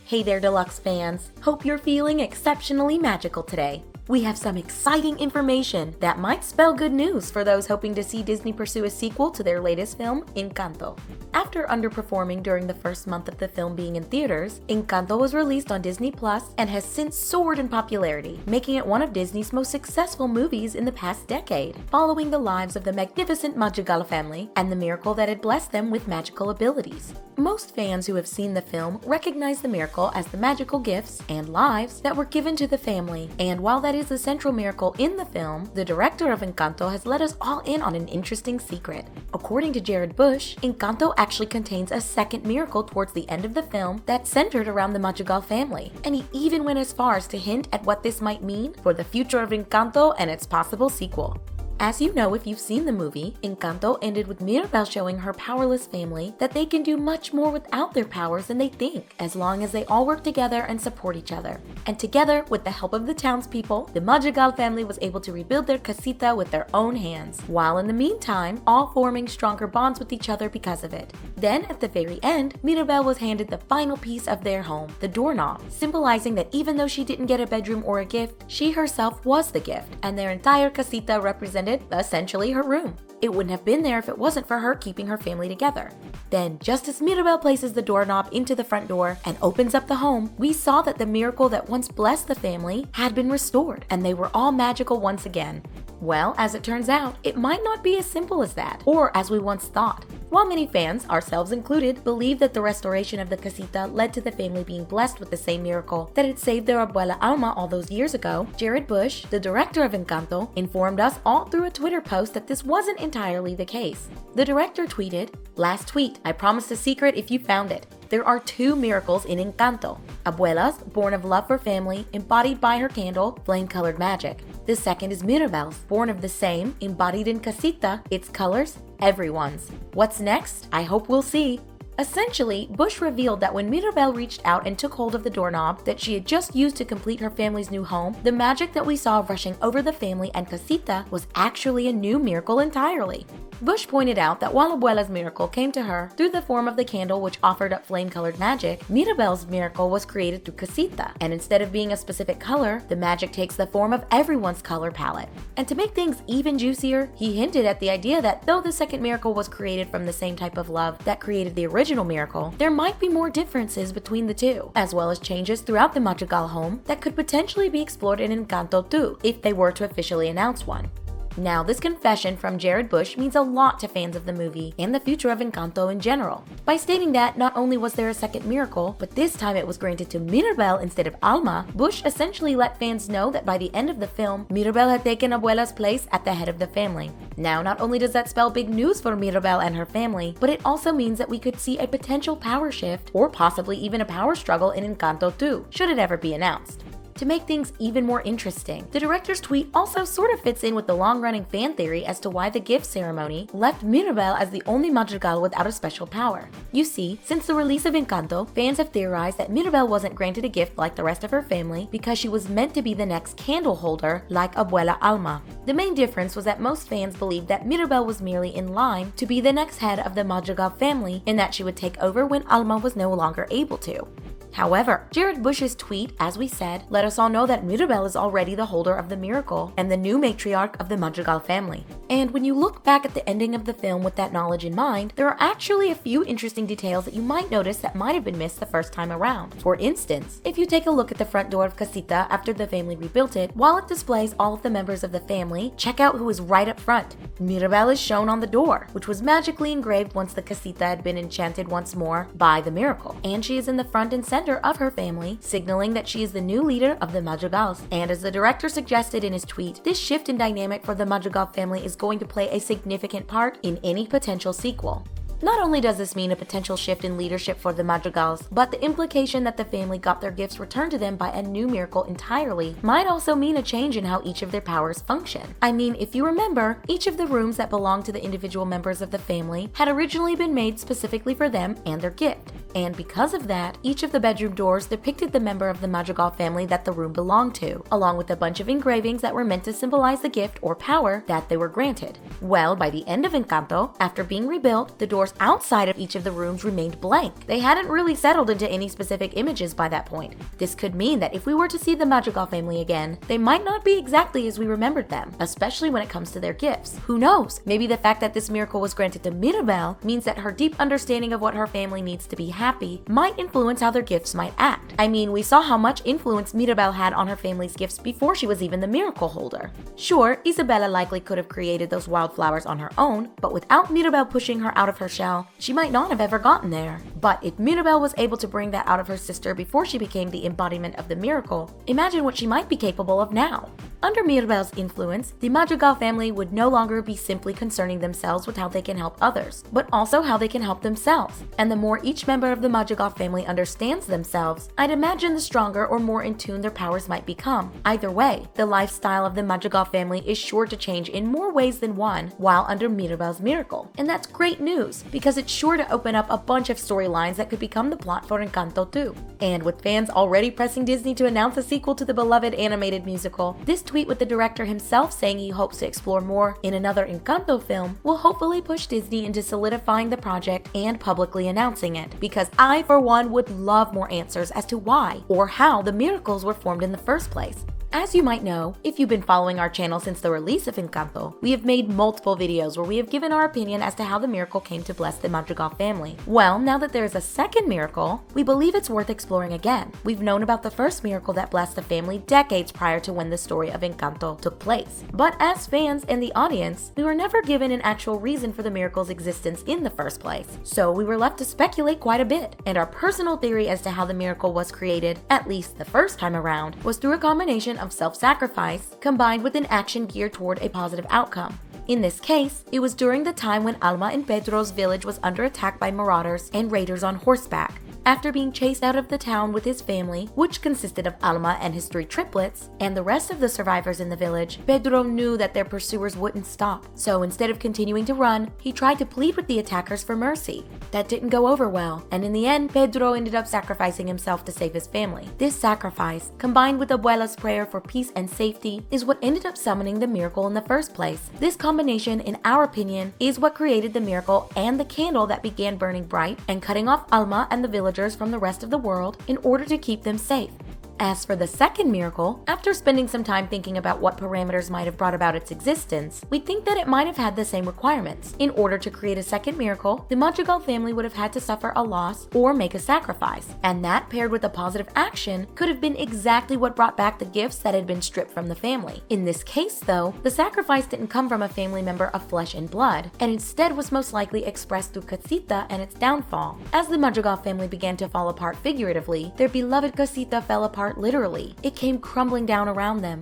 Hey there, Deluxe fans! Hope you're feeling exceptionally magical today. We have some exciting information that might spell good news for those hoping to see Disney pursue a sequel to their latest film, Encanto. After underperforming during the first month of the film being in theaters, Encanto was released on Disney Plus and has since soared in popularity, making it one of Disney's most successful movies in the past decade, following the lives of the magnificent Madrigal family and the miracle that had blessed them with magical abilities. Most fans who have seen the film recognize the miracle as the magical gifts and lives that were given to the family, and while that is the central miracle in the film, the director of Encanto has let us all in on an interesting secret. According to Jared Bush, Encanto actually contains a second miracle towards the end of the film that's centered around the Madrigal family, and he even went as far as to hint at what this might mean for the future of Encanto and its possible sequel. As you know if you've seen the movie, Encanto ended with Mirabel showing her powerless family that they can do much more without their powers than they think, as long as they all work together and support each other. And together, with the help of the townspeople, the Madrigal family was able to rebuild their casita with their own hands, while in the meantime, all forming stronger bonds with each other because of it. Then, at the very end, Mirabel was handed the final piece of their home, the doorknob, symbolizing that even though she didn't get a bedroom or a gift, she herself was the gift, and their entire casita represented essentially her room. It wouldn't have been there if it wasn't for her keeping her family together. Then, just as Mirabel places the doorknob into the front door and opens up the home, we saw that the miracle that once blessed the family had been restored, and they were all magical once again. Well, as it turns out, it might not be as simple as that, or as we once thought. While many fans, ourselves included, believe that the restoration of the casita led to the family being blessed with the same miracle that had saved their abuela Alma all those years ago, Jared Bush, the director of Encanto, informed us all through a Twitter post that this wasn't entirely the case. The director tweeted, "Last tweet, I promised a secret if you found it. There are two miracles in Encanto. Abuela's, born of love for family, embodied by her candle, flame-colored magic. The second is Mirabel's, born of the same, embodied in casita, its colors, everyone's. What's next? I hope we'll see." Essentially, Bush revealed that when Mirabel reached out and took hold of the doorknob that she had just used to complete her family's new home, the magic that we saw rushing over the family and casita was actually a new miracle entirely. Bush pointed out that while Abuela's miracle came to her through the form of the candle which offered up flame-colored magic, Mirabel's miracle was created through casita, and instead of being a specific color, the magic takes the form of everyone's color palette. And to make things even juicier, he hinted at the idea that though the second miracle was created from the same type of love that created the original miracle, there might be more differences between the two, as well as changes throughout the Madrigal home that could potentially be explored in Encanto too, if they were to officially announce one. Now, this confession from Jared Bush means a lot to fans of the movie and the future of Encanto in general, by stating that not only was there a second miracle, but this time it was granted to Mirabel instead of Alma. Bush essentially let fans know that by the end of the film, Mirabel had taken Abuela's place at the head of the family. Now, not only does that spell big news for Mirabel and her family, but it also means that we could see a potential power shift, or possibly even a power struggle in Encanto too, should it ever be announced. To make things even more interesting, the director's tweet also sort of fits in with the long-running fan theory as to why the gift ceremony left Mirabel as the only Madrigal without a special power. You see, since the release of Encanto, fans have theorized that Mirabel wasn't granted a gift like the rest of her family because she was meant to be the next candle holder like Abuela Alma. The main difference was that most fans believed that Mirabel was merely in line to be the next head of the Madrigal family and that she would take over when Alma was no longer able to. However, Jared Bush's tweet, as we said, let us all know that Mirabel is already the holder of the miracle and the new matriarch of the Madrigal family. And when you look back at the ending of the film with that knowledge in mind, there are actually a few interesting details that you might notice that might have been missed the first time around. For instance, if you take a look at the front door of Casita after the family rebuilt it, while it displays all of the members of the family, check out who is right up front. Mirabel is shown on the door, which was magically engraved once the Casita had been enchanted once more by the miracle. And she is in the front and center of her family, signaling that she is the new leader of the Madrigals. And as the director suggested in his tweet, this shift in dynamic for the Madrigal family is going to play a significant part in any potential sequel. Not only does this mean a potential shift in leadership for the Madrigals, but the implication that the family got their gifts returned to them by a new miracle entirely might also mean a change in how each of their powers function. I mean, if you remember, each of the rooms that belonged to the individual members of the family had originally been made specifically for them and their gift. And because of that, each of the bedroom doors depicted the member of the Madrigal family that the room belonged to, along with a bunch of engravings that were meant to symbolize the gift or power that they were granted. Well, by the end of Encanto, after being rebuilt, the doors outside of each of the rooms remained blank. They hadn't really settled into any specific images by that point. This could mean that if we were to see the Madrigal family again, they might not be exactly as we remembered them, especially when it comes to their gifts. Who knows? Maybe the fact that this miracle was granted to Mirabel means that her deep understanding of what her family needs to be happy might influence how their gifts might act. I mean, we saw how much influence Mirabel had on her family's gifts before she was even the miracle holder. Sure, Isabella likely could have created those wildflowers on her own, but without Mirabel pushing her out of her shell, she might not have ever gotten there. But if Mirabel was able to bring that out of her sister before she became the embodiment of the miracle, imagine what she might be capable of now. Under Mirabel's influence, the Madrigal family would no longer be simply concerning themselves with how they can help others, but also how they can help themselves. And the more each member of the Madrigal family understands themselves, I'd imagine the stronger or more in tune their powers might become. Either way, the lifestyle of the Madrigal family is sure to change in more ways than one while under Mirabel's miracle. And that's great news, because it's sure to open up a bunch of storylines that could become the plot for Encanto too. And with fans already pressing Disney to announce a sequel to the beloved animated musical, this tweet with the director himself saying he hopes to explore more in another Encanto film will hopefully push Disney into solidifying the project and publicly announcing it, because I, for one, would love more answers as to why or how the miracles were formed in the first place. As you might know, if you've been following our channel since the release of Encanto, we have made multiple videos where we have given our opinion as to how the miracle came to bless the Madrigal family. Well, now that there is a second miracle, we believe it's worth exploring again. We've known about the first miracle that blessed the family decades prior to when the story of Encanto took place. But as fans and the audience, we were never given an actual reason for the miracle's existence in the first place. So we were left to speculate quite a bit. And our personal theory as to how the miracle was created, at least the first time around, was through a combination of self-sacrifice combined with an action geared toward a positive outcome. In this case, it was during the time when Alma and Pedro's village was under attack by marauders and raiders on horseback. After being chased out of the town with his family, which consisted of Alma and his 3 triplets, and the rest of the survivors in the village, Pedro knew that their pursuers wouldn't stop. So instead of continuing to run, he tried to plead with the attackers for mercy. That didn't go over well, and in the end, Pedro ended up sacrificing himself to save his family. This sacrifice, combined with Abuela's prayer for peace and safety, is what ended up summoning the miracle in the first place. This combination, in our opinion, is what created the miracle and the candle that began burning bright and cutting off Alma and the villagers from the rest of the world in order to keep them safe. As for the second miracle, after spending some time thinking about what parameters might have brought about its existence, we think that it might have had the same requirements. In order to create a second miracle, the Madrigal family would have had to suffer a loss or make a sacrifice, and that paired with a positive action could have been exactly what brought back the gifts that had been stripped from the family. In this case, though, the sacrifice didn't come from a family member of flesh and blood, and instead was most likely expressed through Casita and its downfall. As the Madrigal family began to fall apart figuratively, their beloved Casita fell apart literally. It came crumbling down around them.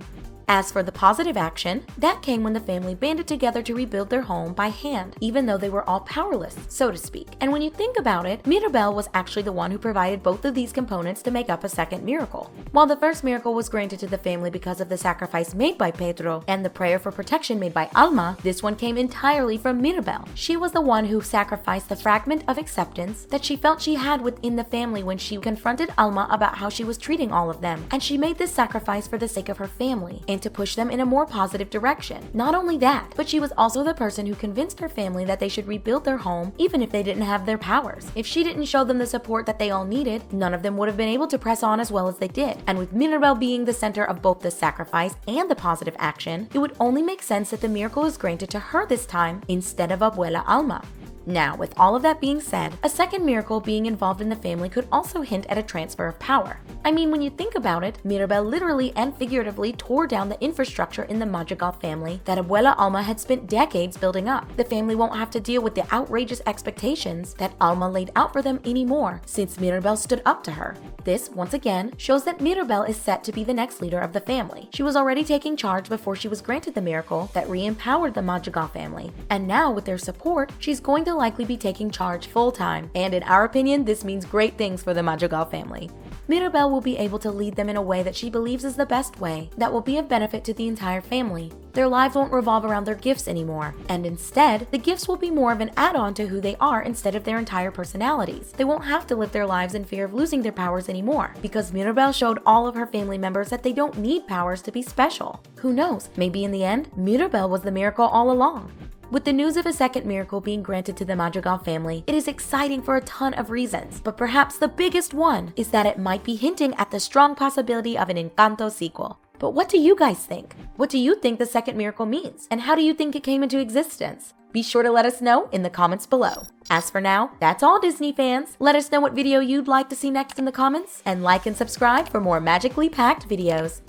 As for the positive action, that came when the family banded together to rebuild their home by hand, even though they were all powerless, so to speak. And when you think about it, Mirabel was actually the one who provided both of these components to make up a second miracle. While the first miracle was granted to the family because of the sacrifice made by Pedro and the prayer for protection made by Alma, this one came entirely from Mirabel. She was the one who sacrificed the fragment of acceptance that she felt she had within the family when she confronted Alma about how she was treating all of them, and she made this sacrifice for the sake of her family and to push them in a more positive direction. Not only that, but she was also the person who convinced her family that they should rebuild their home even if they didn't have their powers. If she didn't show them the support that they all needed, none of them would have been able to press on as well as they did. And with Mirabel being the center of both the sacrifice and the positive action, it would only make sense that the miracle was granted to her this time instead of Abuela Alma. Now, with all of that being said, a second miracle being involved in the family could also hint at a transfer of power. I mean, when you think about it, Mirabel literally and figuratively tore down the infrastructure in the Madrigal family that Abuela Alma had spent decades building up. The family won't have to deal with the outrageous expectations that Alma laid out for them anymore, since Mirabel stood up to her. This, once again, shows that Mirabel is set to be the next leader of the family. She was already taking charge before she was granted the miracle that re-empowered the Madrigal family, and now with their support, she's going to will likely be taking charge full-time, and in our opinion, this means great things for the Madrigal family. Mirabel will be able to lead them in a way that she believes is the best way, that will be of benefit to the entire family. Their lives won't revolve around their gifts anymore, and instead, the gifts will be more of an add-on to who they are instead of their entire personalities. They won't have to live their lives in fear of losing their powers anymore, because Mirabel showed all of her family members that they don't need powers to be special. Who knows, maybe in the end, Mirabel was the miracle all along. With the news of a second miracle being granted to the Madrigal family, it is exciting for a ton of reasons, but perhaps the biggest one is that it might be hinting at the strong possibility of an Encanto sequel. But what do you guys think? What do you think the second miracle means? And how do you think it came into existence? Be sure to let us know in the comments below. As for now, that's all Disney fans. Let us know what video you'd like to see next in the comments, and like and subscribe for more magically packed videos.